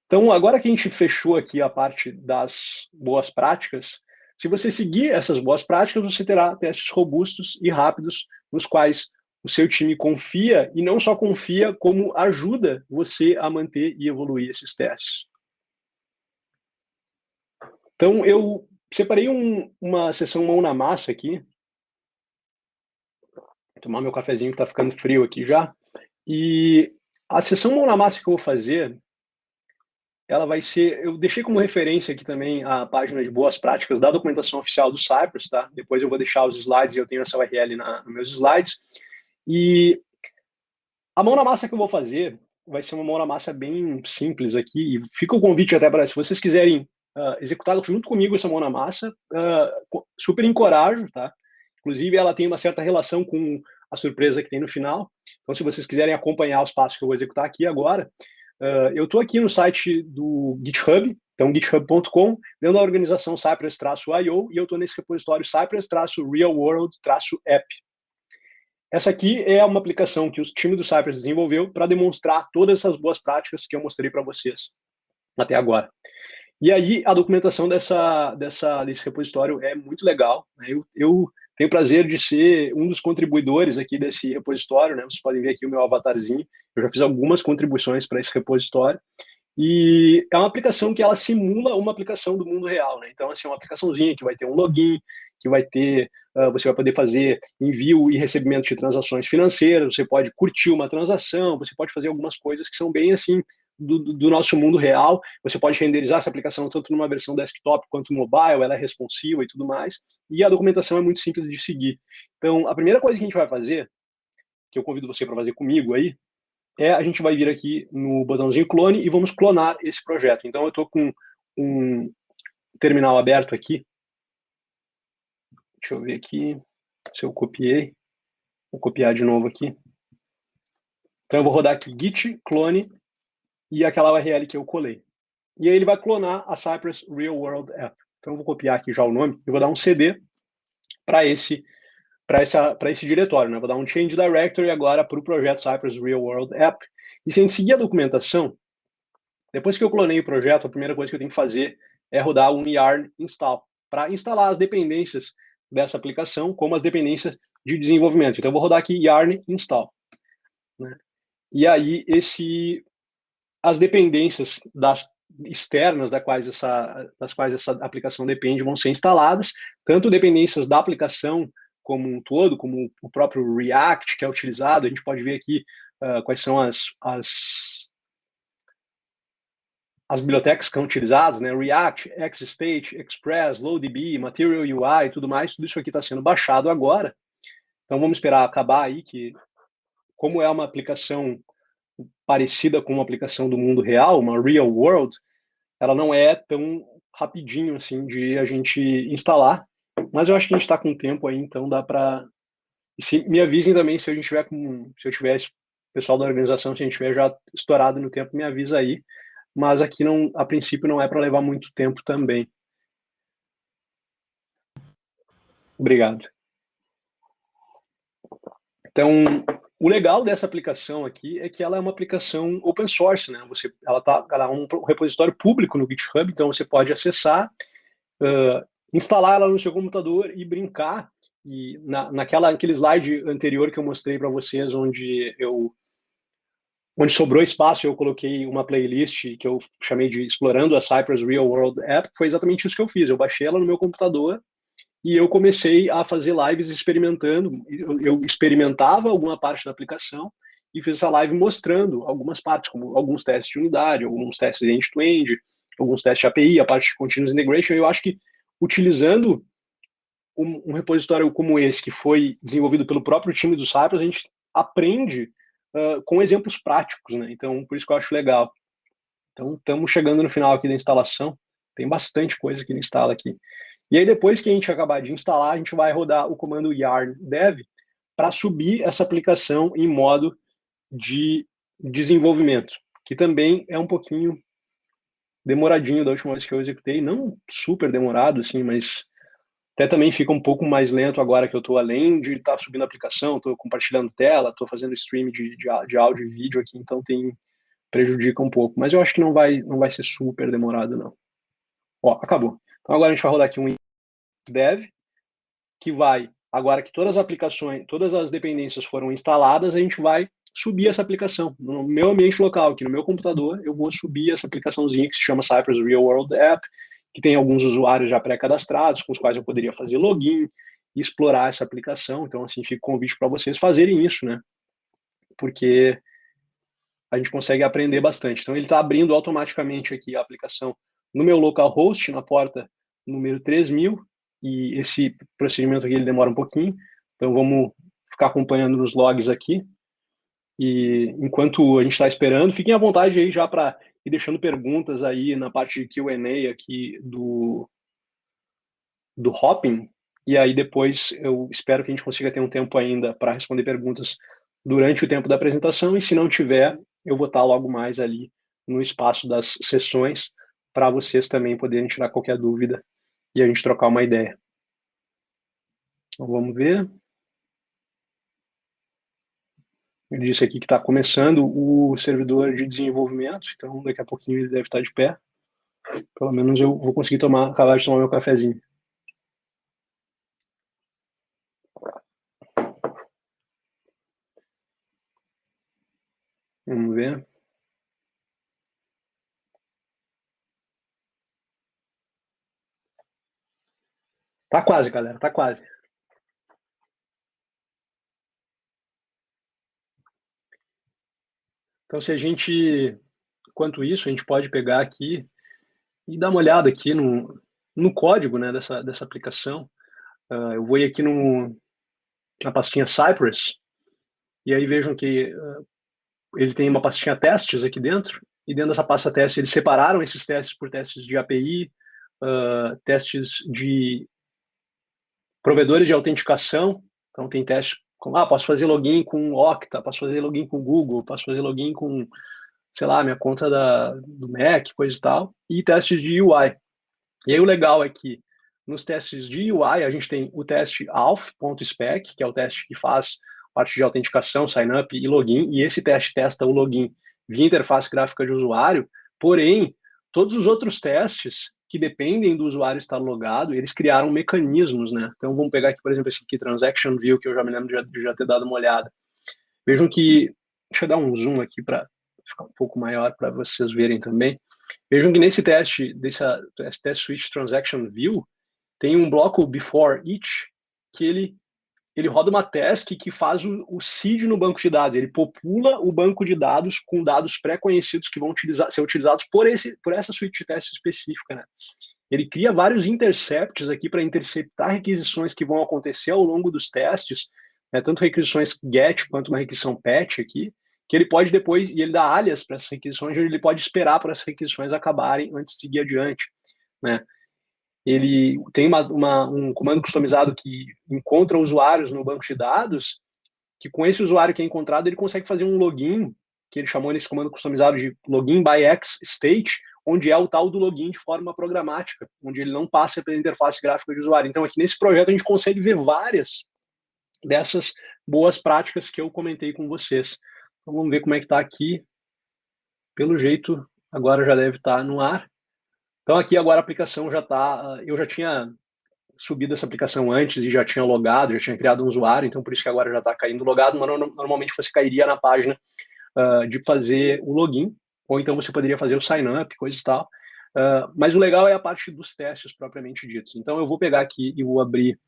Então, agora que a gente fechou aqui a parte das boas práticas, se você seguir essas boas práticas, você terá testes robustos e rápidos, nos quais o seu time confia, e não só confia, como ajuda você a manter e evoluir esses testes. Então, eu separei uma sessão mão na massa aqui. Vou tomar meu cafezinho que está ficando frio aqui já. E a sessão mão na massa que eu vou fazer, ela vai ser, eu deixei como referência aqui também a página de boas práticas da documentação oficial do Cypress, tá? Depois eu vou deixar os slides, eu tenho essa URL nos meus slides. E a mão na massa que eu vou fazer vai ser uma mão na massa bem simples aqui. E fica o convite até para, se vocês quiserem executar junto comigo essa mão na massa, super encorajo, tá? Inclusive, ela tem uma certa relação com a surpresa que tem no final. Então, se vocês quiserem acompanhar os passos que eu vou executar aqui agora, eu estou aqui no site do GitHub, então github.com, dentro da organização Cypress-IO, e eu estou nesse repositório Cypress-Real-World-App. Essa aqui é uma aplicação que o time do Cypress desenvolveu para demonstrar todas essas boas práticas que eu mostrei para vocês até agora. E aí, a documentação desse repositório é muito legal. Né? Eu tenho o prazer de ser um dos contribuidores aqui desse repositório. Né? Vocês podem ver aqui o meu avatarzinho. Eu já fiz algumas contribuições para esse repositório. E é uma aplicação que ela simula uma aplicação do mundo real, né? Então, assim, é uma aplicaçãozinha que vai ter um login, que vai ter, você vai poder fazer envio e recebimento de transações financeiras, você pode curtir uma transação, você pode fazer algumas coisas que são bem, assim, do nosso mundo real. Você pode renderizar essa aplicação tanto numa versão desktop quanto mobile, ela é responsiva e tudo mais, e a documentação é muito simples de seguir. Então, a primeira coisa que a gente vai fazer, que eu convido você para fazer comigo aí, a gente vai vir aqui no botãozinho clone e vamos clonar esse projeto. Então, eu estou com um terminal aberto aqui. Deixa eu ver aqui se eu copiei. Vou copiar de novo aqui. Então, eu vou rodar aqui git clone e aquela URL que eu colei. E aí ele vai clonar a Cypress Real World App. Então, eu vou copiar aqui já o nome e vou dar um CD para esse diretório, né? Vou dar um change directory agora para o projeto Cypress Real World App. E se a gente seguir a documentação, depois que eu clonei o projeto, a primeira coisa que eu tenho que fazer é rodar um yarn install, para instalar as dependências dessa aplicação, como as dependências de desenvolvimento. Então, eu vou rodar aqui yarn install. Né? E aí, as dependências externas das quais essa aplicação depende vão ser instaladas, tanto dependências da aplicação como um todo, como o próprio React que é utilizado. A gente pode ver aqui quais são as bibliotecas que são utilizadas, né? React, XState, Express, LowDB, Material UI e tudo mais. Tudo isso aqui está sendo baixado agora. Então, vamos esperar acabar aí, que como é uma aplicação parecida com uma aplicação do mundo real, uma real world, ela não é tão rapidinho assim de a gente instalar, mas eu acho que a gente está com tempo aí, então dá para... Me avisem também se a gente tiver se eu tiver pessoal da organização, se a gente tiver já estourado no tempo, me avisa aí, mas aqui não, a princípio não é para levar muito tempo também. Obrigado. Então, o legal dessa aplicação aqui é que ela é uma aplicação open source, né? Ela é um repositório público no GitHub, então você pode acessar, instalar ela no seu computador e brincar. E naquele slide anterior que eu mostrei para vocês, onde sobrou espaço, eu coloquei uma playlist que eu chamei de Explorando a Cypress Real World App. Foi exatamente isso que eu fiz. Eu baixei ela no meu computador e eu comecei a fazer lives experimentando. Eu experimentava alguma parte da aplicação e fiz essa live mostrando algumas partes, como alguns testes de unidade, alguns testes de end-to-end, alguns testes de API, a parte de Continuous Integration. Eu acho que utilizando um repositório como esse, que foi desenvolvido pelo próprio time do Cypress, a gente aprende com exemplos práticos, né? Então, por isso que eu acho legal. Então, estamos chegando no final aqui da instalação. Tem bastante coisa que ele instala aqui. E aí, depois que a gente acabar de instalar, a gente vai rodar o comando yarn dev para subir essa aplicação em modo de desenvolvimento, que também é um pouquinho demoradinho da última vez que eu executei. Não super demorado, assim, mas Até também fica um pouco mais lento agora que eu estou, além de estar subindo a aplicação, estou compartilhando tela, estou fazendo stream de áudio e vídeo aqui, então prejudica um pouco. Mas eu acho que não vai ser super demorado, não. Ó, acabou. Então agora a gente vai rodar aqui um dev, que vai, agora que todas as aplicações, todas as dependências foram instaladas, a gente vai subir essa aplicação. No meu ambiente local, aqui no meu computador, eu vou subir essa aplicaçãozinha que se chama Cypress Real World App, que tem alguns usuários já pré-cadastrados, com os quais eu poderia fazer login e explorar essa aplicação. Então, assim, fica o convite para vocês fazerem isso, né? Porque a gente consegue aprender bastante. Então, ele está abrindo automaticamente aqui a aplicação no meu localhost, na porta número 3000, e esse procedimento aqui ele demora um pouquinho. Então, vamos ficar acompanhando nos logs aqui. E enquanto a gente está esperando, fiquem à vontade aí já para ir deixando perguntas aí na parte de Q&A aqui do Hopin, e aí depois eu espero que a gente consiga ter um tempo ainda para responder perguntas durante o tempo da apresentação, e se não tiver, eu vou estar logo mais ali no espaço das sessões para vocês também poderem tirar qualquer dúvida e a gente trocar uma ideia. Então vamos ver. Ele disse aqui que está começando o servidor de desenvolvimento, então daqui a pouquinho ele deve estar de pé. Pelo menos eu vou conseguir acabar de tomar meu cafezinho. Vamos ver. Tá quase, galera, tá quase. Então, enquanto isso, a gente pode pegar aqui e dar uma olhada aqui no código, né, dessa aplicação. Eu vou ir aqui na pastinha Cypress, e aí vejam que ele tem uma pastinha testes aqui dentro, e dentro dessa pasta testes eles separaram esses testes por testes de API, testes de provedores de autenticação. Então tem testes como, posso fazer login com Okta, posso fazer login com Google, posso fazer login com, sei lá, minha conta do Mac, coisa e tal, e testes de UI. E aí o legal é que nos testes de UI a gente tem o teste auth.spec, que é o teste que faz parte de autenticação, sign-up e login, e esse teste testa o login via interface gráfica de usuário, porém, todos os outros testes que dependem do usuário estar logado, eles criaram mecanismos, né? Então vamos pegar aqui, por exemplo, esse aqui, Transaction View, que eu já me lembro de já ter dado uma olhada. Vejam que, deixa eu dar um zoom aqui para ficar um pouco maior para vocês verem também. Vejam que nesse teste, teste switch transaction view, tem um bloco before each, que ele roda uma task que faz o seed no banco de dados. Ele popula o banco de dados com dados pré-conhecidos que vão ser utilizados por essa suite de teste específica, né? Ele cria vários intercepts aqui para interceptar requisições que vão acontecer ao longo dos testes, né? Tanto requisições get quanto uma requisição patch aqui, que ele pode depois, e ele dá alias para essas requisições, ele pode esperar para essas requisições acabarem antes de seguir adiante, né? Ele tem um comando customizado que encontra usuários no banco de dados, que com esse usuário que é encontrado, ele consegue fazer um login, que ele chamou nesse comando customizado de login by X state, onde é o tal do login de forma programática, onde ele não passa pela interface gráfica de usuário. Então, aqui nesse projeto, a gente consegue ver várias dessas boas práticas que eu comentei com vocês. Então, vamos ver como é que está aqui. Pelo jeito, agora já deve estar no ar. Então, aqui agora a aplicação já está... Eu já tinha subido essa aplicação antes e já tinha logado, já tinha criado um usuário, então por isso que agora já está caindo logado, mas normalmente você cairia na página de fazer o login, ou então você poderia fazer o sign-up, coisa e tal. Mas o legal é a parte dos testes propriamente ditos. Então, eu vou pegar aqui e vou abrir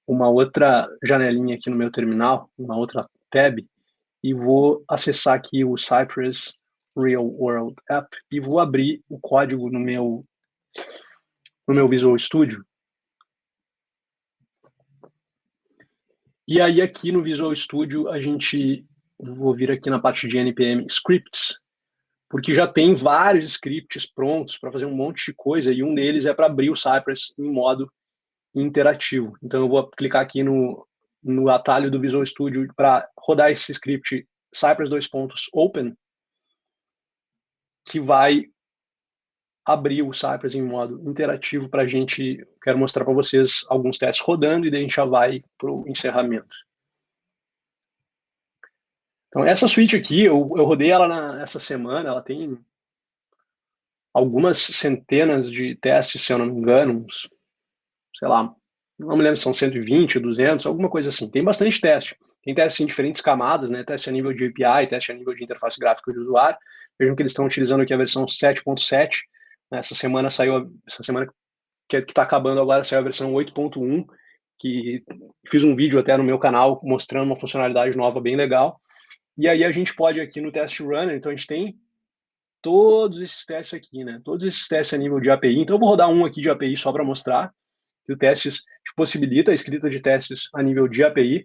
uma outra janelinha aqui no meu terminal, uma outra tab, e vou acessar aqui o Cypress Real World App e vou abrir o código no meu Visual Studio. E aí aqui no Visual Studio vou vir aqui na parte de NPM Scripts, porque já tem vários scripts prontos para fazer um monte de coisa, e um deles é para abrir o Cypress em modo interativo. Então eu vou clicar aqui no atalho do Visual Studio para rodar esse script Cypress : open, que vai abrir o Cypress em modo interativo para a gente, quero mostrar para vocês alguns testes rodando e daí a gente já vai para o encerramento. Então, essa suíte aqui, eu rodei ela essa semana, ela tem algumas centenas de testes, se eu não me engano, uns, sei lá, não me lembro se são 120, 200, alguma coisa assim. Tem bastante teste. Tem testes em diferentes camadas, né? Teste a nível de API, teste a nível de interface gráfica de usuário. Vejam que eles estão utilizando aqui a versão 7.7. Essa semana que está acabando agora, saiu a versão 8.1, que fiz um vídeo até no meu canal mostrando uma funcionalidade nova bem legal. E aí a gente pode aqui no Test Runner, então a gente tem todos esses testes aqui, né? Todos esses testes a nível de API. Então eu vou rodar um aqui de API só para mostrar que o testes te possibilita a escrita de testes a nível de API.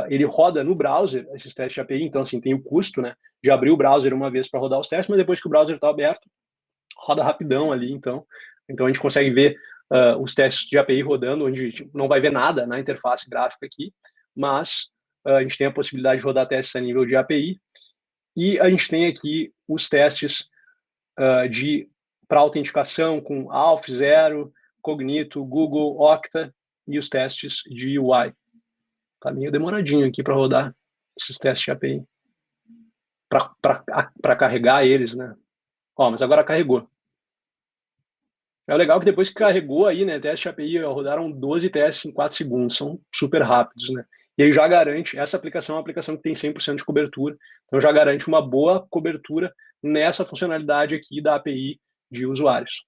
Ele roda no browser esses testes de API, então assim, tem o custo, né, de abrir o browser uma vez para rodar os testes, mas depois que o browser está aberto, roda rapidão ali, então a gente consegue ver os testes de API rodando, onde não vai ver nada na interface gráfica aqui, mas a gente tem a possibilidade de rodar testes a nível de API, e a gente tem aqui os testes para autenticação com Auth, Zero, Cognito, Google, Okta, e os testes de UI. Tá meio demoradinho aqui para rodar esses testes de API. Para carregar eles, né? Ó, mas agora carregou. É legal que depois que carregou aí, né, teste de API, rodaram 12 testes em 4 segundos. São super rápidos, né? E aí já garante, essa aplicação é uma aplicação que tem 100% de cobertura, então já garante uma boa cobertura nessa funcionalidade aqui da API de usuários.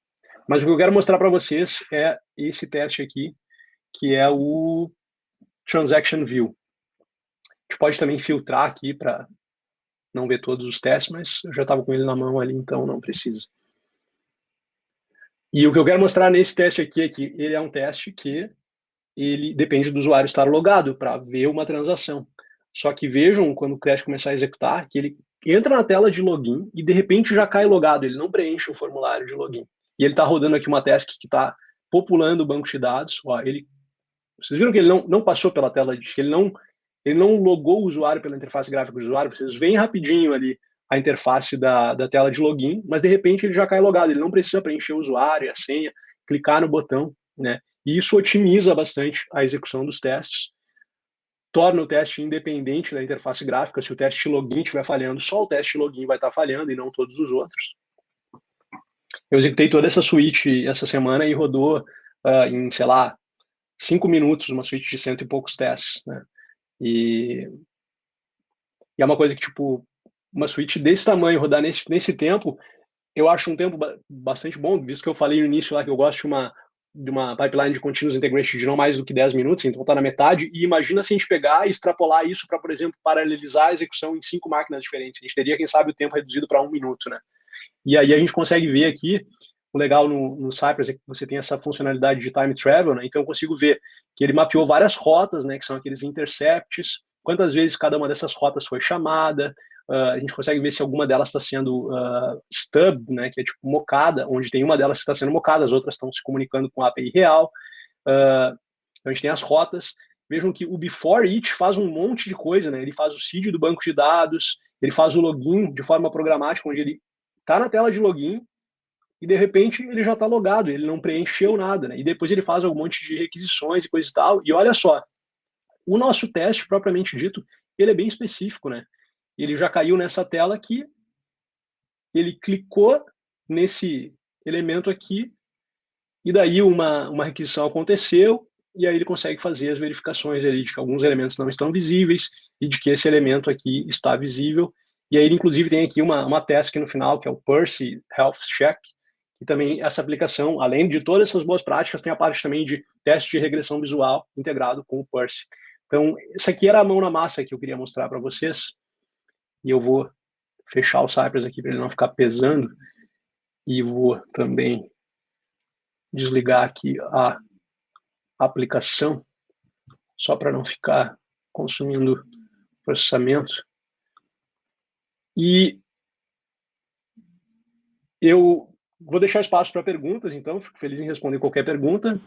Mas o que eu quero mostrar para vocês é esse teste aqui, que é o Transaction View. A gente pode também filtrar aqui para não ver todos os testes, mas eu já estava com ele na mão ali, então não precisa. E o que eu quero mostrar nesse teste aqui é que ele é um teste que ele depende do usuário estar logado para ver uma transação. Só que vejam, quando o teste começar a executar, que ele entra na tela de login e de repente já cai logado, ele não preenche o formulário de login. E ele está rodando aqui uma task que está populando o banco de dados. Ó, vocês viram que ele não passou pela tela, que ele não logou o usuário pela interface gráfica do usuário. Vocês veem rapidinho ali a interface da tela de login, mas de repente ele já cai logado. Ele não precisa preencher o usuário, a senha, clicar no botão, né? E isso otimiza bastante a execução dos testes, torna o teste independente da interface gráfica. Se o teste login estiver falhando, só o teste login vai estar falhando e não todos os outros. Eu executei toda essa suíte essa semana e rodou em, sei lá, 5 minutos, uma suíte de 100 e poucos testes, né? E é uma coisa que, tipo, uma suíte desse tamanho, rodar nesse tempo, eu acho um tempo bastante bom, visto que eu falei no início lá que eu gosto de uma pipeline de continuous integration de não mais do que 10 minutos, então está na metade, e imagina se a gente pegar e extrapolar isso para, por exemplo, paralelizar a execução em 5 máquinas diferentes. A gente teria, quem sabe, o tempo reduzido para 1 minuto, né? E aí a gente consegue ver aqui, o legal no Cypress é que você tem essa funcionalidade de time travel, né? Então eu consigo ver que ele mapeou várias rotas, né, que são aqueles intercepts, quantas vezes cada uma dessas rotas foi chamada, a gente consegue ver se alguma delas está sendo stub, né, que é tipo mocada, onde tem uma delas que está sendo mocada, as outras estão se comunicando com a API real. Então a gente tem as rotas. Vejam que o before each faz um monte de coisa, né? Ele faz o seed do banco de dados, ele faz o login de forma programática, onde ele está na tela de login e de repente ele já está logado, ele não preencheu nada, né? E depois ele faz um monte de requisições e coisa e tal. E olha só, o nosso teste propriamente dito, ele é bem específico, né? Ele já caiu nessa tela aqui, ele clicou nesse elemento aqui e daí uma requisição aconteceu e aí ele consegue fazer as verificações ali de que alguns elementos não estão visíveis e de que esse elemento aqui está visível. E aí, inclusive, tem aqui uma task no final, que é o Percy Health Check, e também essa aplicação, além de todas essas boas práticas, tem a parte também de teste de regressão visual integrado com o Percy. Então, essa aqui era a mão na massa que eu queria mostrar para vocês. E eu vou fechar o Cypress aqui para ele não ficar pesando. E vou também desligar aqui a aplicação, só para não ficar consumindo processamento. E eu vou deixar espaço para perguntas, então, fico feliz em responder qualquer pergunta.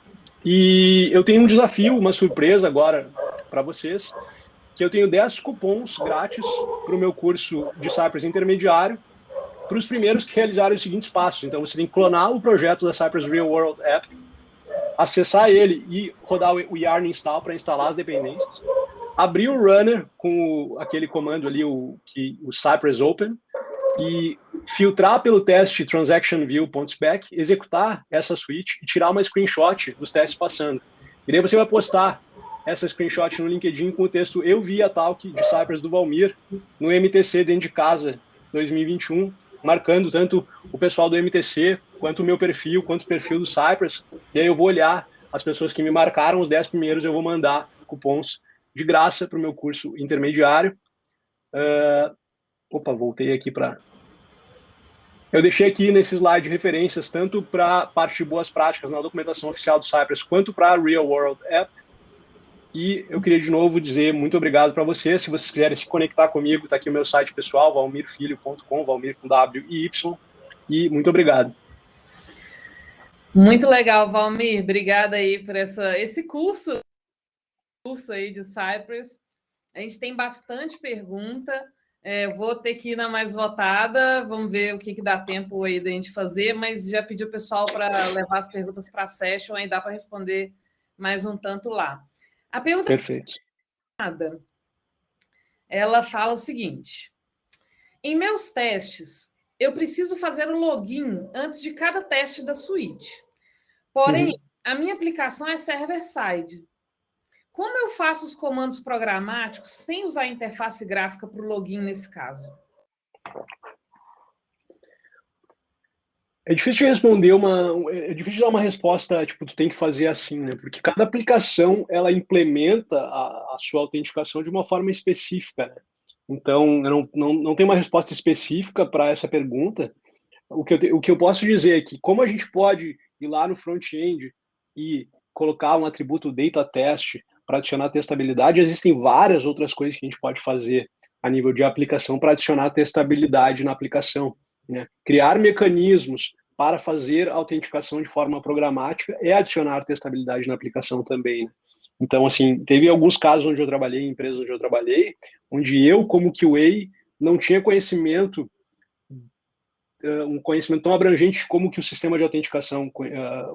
E eu tenho um desafio, uma surpresa agora para vocês, que eu tenho 10 cupons grátis para o meu curso de Cypress intermediário, para os primeiros que realizarem os seguintes passos. Então, você tem que clonar o projeto da Cypress Real World App, acessar ele e rodar o yarn install para instalar as dependências, abrir o runner com aquele comando ali, o Cypress Open, e filtrar pelo teste transaction_view.spec, executar essa switch e tirar uma screenshot dos testes passando. E daí você vai postar essa screenshot no LinkedIn com o texto "Eu vi a talk de Cypress do Valmir no MTC dentro de casa 2021", marcando tanto o pessoal do MTC, quanto o meu perfil, quanto o perfil do Cypress. E aí eu vou olhar as pessoas que me marcaram, os 10 primeiros, eu vou mandar cupons de graça para o meu curso intermediário. Voltei aqui para... Eu deixei aqui nesse slide referências tanto para a parte de boas práticas na documentação oficial do Cypress, quanto para a Real World App. E eu queria de novo dizer muito obrigado para vocês. Se vocês quiserem se conectar comigo, está aqui o meu site pessoal, valmirfilho.com, Valmir com W e Y. E muito obrigado. Muito legal, Valmir. Obrigada aí por esse curso aí de Cypress. A gente tem bastante pergunta. Vou ter que ir na mais votada. Vamos ver o que dá tempo aí da gente fazer, mas já pedi o pessoal para levar as perguntas para a session, aí dá para responder mais um tanto lá. A pergunta Perfeito. Ela fala o seguinte: em meus testes, eu preciso fazer o login antes de cada teste da suíte. Porém, a minha aplicação é server-side. Como eu faço os comandos programáticos sem usar a interface gráfica para o login nesse caso? É difícil de responder é difícil dar uma resposta, tipo, tu tem que fazer assim, né? Porque cada aplicação, ela implementa a sua autenticação de uma forma específica, né? Então, eu não tenho uma resposta específica para essa pergunta. O que eu posso dizer é que, como a gente pode ir lá no front-end e colocar um atributo data test para adicionar testabilidade, existem várias outras coisas que a gente pode fazer a nível de aplicação para adicionar testabilidade na aplicação, né? Criar mecanismos para fazer autenticação de forma programática é adicionar testabilidade na aplicação também, né? Então, assim, teve alguns casos onde eu trabalhei, em empresas onde eu trabalhei, onde eu, como QA, não tinha conhecimento, um conhecimento tão abrangente de como que o sistema de autenticação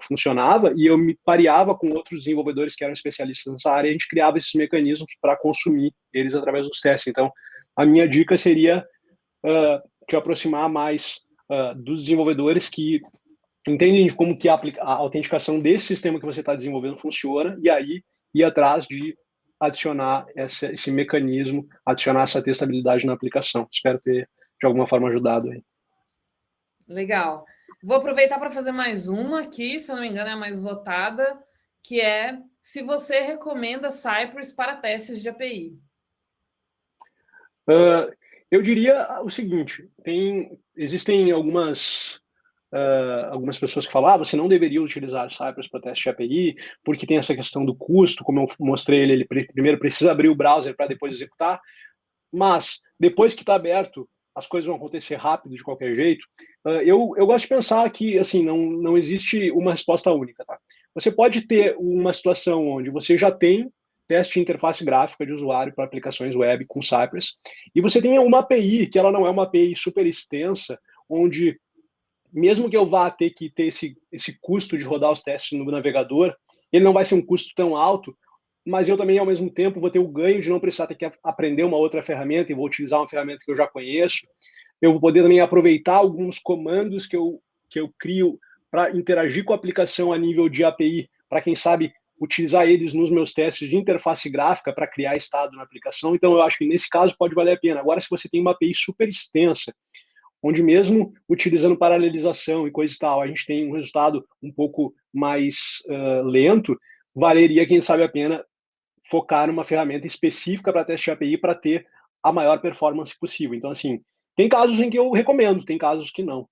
funcionava, e eu me pareava com outros desenvolvedores que eram especialistas nessa área, e a gente criava esses mecanismos para consumir eles através dos testes. Então, a minha dica seria te aproximar mais dos desenvolvedores que entendem de como que a autenticação desse sistema que você está desenvolvendo funciona, e aí ir atrás de adicionar esse mecanismo, adicionar essa testabilidade na aplicação. Espero ter, de alguma forma, ajudado aí. Legal. Vou aproveitar para fazer mais uma aqui, se eu não me engano é a mais votada, que é se você recomenda Cypress para testes de API. Eu diria o seguinte, existem algumas pessoas que falam, você não deveria utilizar Cypress para teste de API, porque tem essa questão do custo, como eu mostrei, ele primeiro precisa abrir o browser para depois executar, mas depois que está aberto, as coisas vão acontecer rápido de qualquer jeito. Eu gosto de pensar que assim, não existe uma resposta única. Tá? Você pode ter uma situação onde você já tem teste de interface gráfica de usuário para aplicações web com Cypress, e você tem uma API, que ela não é uma API super extensa, onde mesmo que eu vá ter que ter esse custo de rodar os testes no navegador, ele não vai ser um custo tão alto, mas eu também, ao mesmo tempo, vou ter o ganho de não precisar ter que aprender uma outra ferramenta e vou utilizar uma ferramenta que eu já conheço. Eu vou poder também aproveitar alguns comandos que eu crio para interagir com a aplicação a nível de API, para quem sabe utilizar eles nos meus testes de interface gráfica para criar estado na aplicação. Então, eu acho que nesse caso pode valer a pena. Agora, se você tem uma API super extensa, onde mesmo utilizando paralelização e coisa e tal, a gente tem um resultado um pouco mais lento, valeria, quem sabe, a pena focar numa ferramenta específica para teste de API para ter a maior performance possível. Então, assim, tem casos em que eu recomendo, tem casos que não.